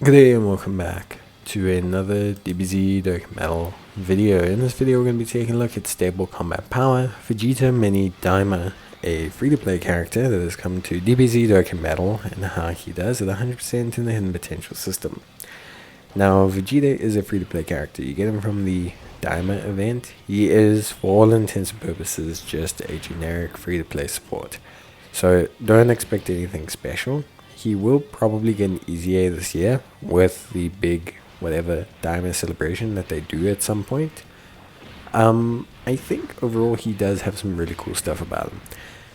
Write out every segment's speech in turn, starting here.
Good day and welcome back to another DBZ Dokkan video. In this video we're going to be taking a look at Stable Combat Power, Vegeta Mini Daima, a free-to-play character that has come to DBZ Dokkan and how he does at 100% in the Hidden Potential system. Now Vegeta is a free-to-play character. You get him from the Daima event. He is, for all intents and purposes, just a generic free-to-play support. So don't expect anything special. He will probably get an easy A this year with the big whatever Daima celebration that they do at some point. I think overall he does have some really cool stuff about him.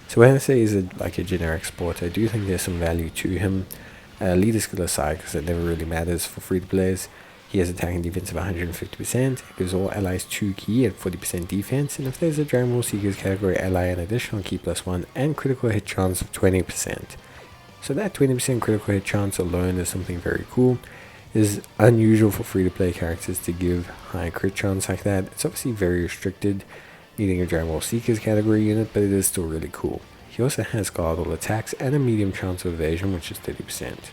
So when I say he's like a generic sport, I do think there's some value to him. Leader skill aside, because it never really matters for free to players. He has attack and defense of 150%, gives all allies 2 key and 40% defense, and if there's a Dragon Ball Seekers category ally, an additional key +1 and critical hit chance of 20%. So that 20% critical hit chance alone is something very cool. It is unusual for free-to-play characters to give high crit chance like that. It's obviously very restricted, needing a Dragon Ball Seekers category unit, but it is still really cool. He also has guard all attacks and a medium chance of evasion, which is 30%.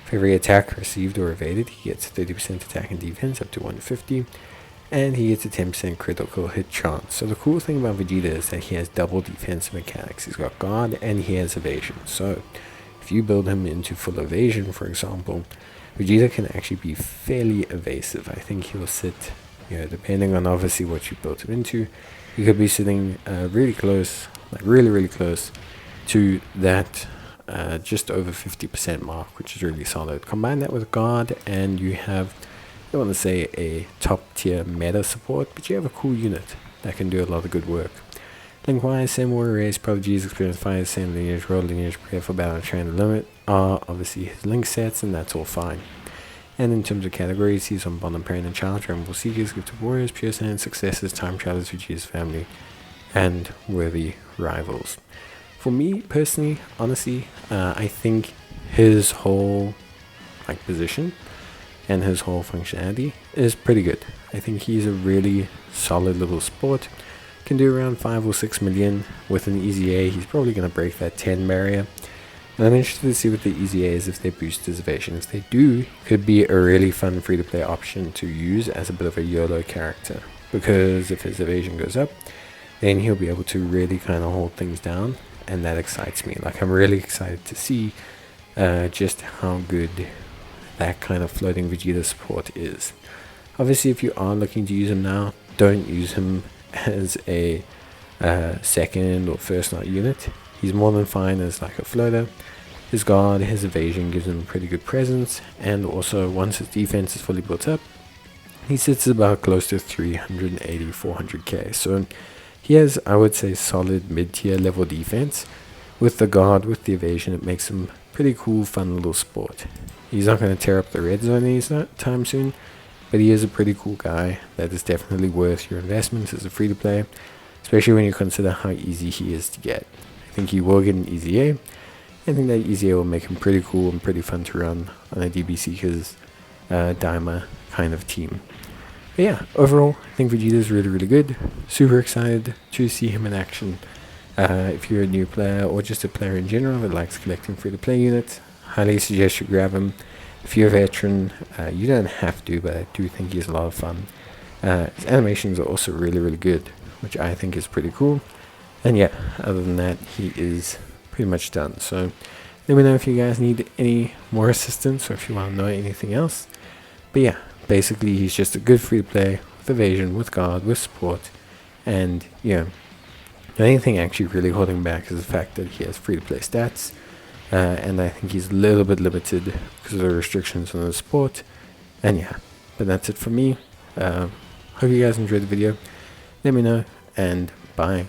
For every attack received or evaded, he gets 30% attack and defense up to 150, and he gets a 10% critical hit chance. So the cool thing about Vegeta is that he has double defense mechanics. He's got guard and he has evasion. So if you build him into full evasion, for example, Vegeta can actually be fairly evasive. I think he'll sit, depending on obviously what you built him into, he could be sitting really close, like really close to that just over 50% mark, which is really solid. Combine that with guard and you have, I don't want to say a top tier meta support, but you have a cool unit that can do a lot of good work. Link-wise, same warrior race, prodigies, experience fire, same lineage, roll, lineage, prayer for battle, train, and limit are obviously his link sets, and that's all fine. And in terms of categories, he's on bottom parent and child, Dragon Ball Seekers, gifted warriors, pure science, successes, time travelers, Vegeta's family, and worthy rivals. For me personally, honestly, I think his whole position and his whole functionality is pretty good. I think he's a really solid little sport. Can do around 5 or 6 million with an easy A. He's probably going to break that 10 barrier. And I'm interested to see what the easy A is if they boost his evasion. If they do, could be a really fun free to play option to use as a bit of a YOLO character. Because if his evasion goes up, then he'll be able to really kind of hold things down. And that excites me. Like, I'm really excited to see just how good that kind of floating Vegeta support is. Obviously, if you are looking to use him now, don't use him as a second or first night unit. He's more than fine as like a floater. His guard, his evasion gives him a pretty good presence, and also once his defense is fully built up, he sits about close to 380, 400k. So he has, I would say, solid mid-tier level defense. With the guard, with the evasion, it makes him pretty cool, fun little sport. He's not going to tear up the red zone anytime soon, but he is a pretty cool guy that is definitely worth your investment as a free-to-play, especially when you consider how easy he is to get. I think he will get an easy A. I think that easy A will make him pretty cool and pretty fun to run on a DB Seekers Daima kind of team. But yeah, overall, I think Vegeta is really good. Super excited to see him in action. If you're a new player or just a player in general that likes collecting free-to-play units, highly suggest you grab him. If you're a veteran, you don't have to, but I do think he's a lot of fun. His animations are also really good, which I think is pretty cool. And yeah, other than that, he is pretty much done. So let me know if you guys need any more assistance or if you want to know anything else. But yeah, basically he's just a good free to play with evasion, with guard, with support. And yeah, the only thing actually really holding back is the fact that he has free to play stats. And I think he's a little bit limited because of the restrictions on the sport. And yeah, but that's it for me. Hope you guys enjoyed the video. Let me know, and bye.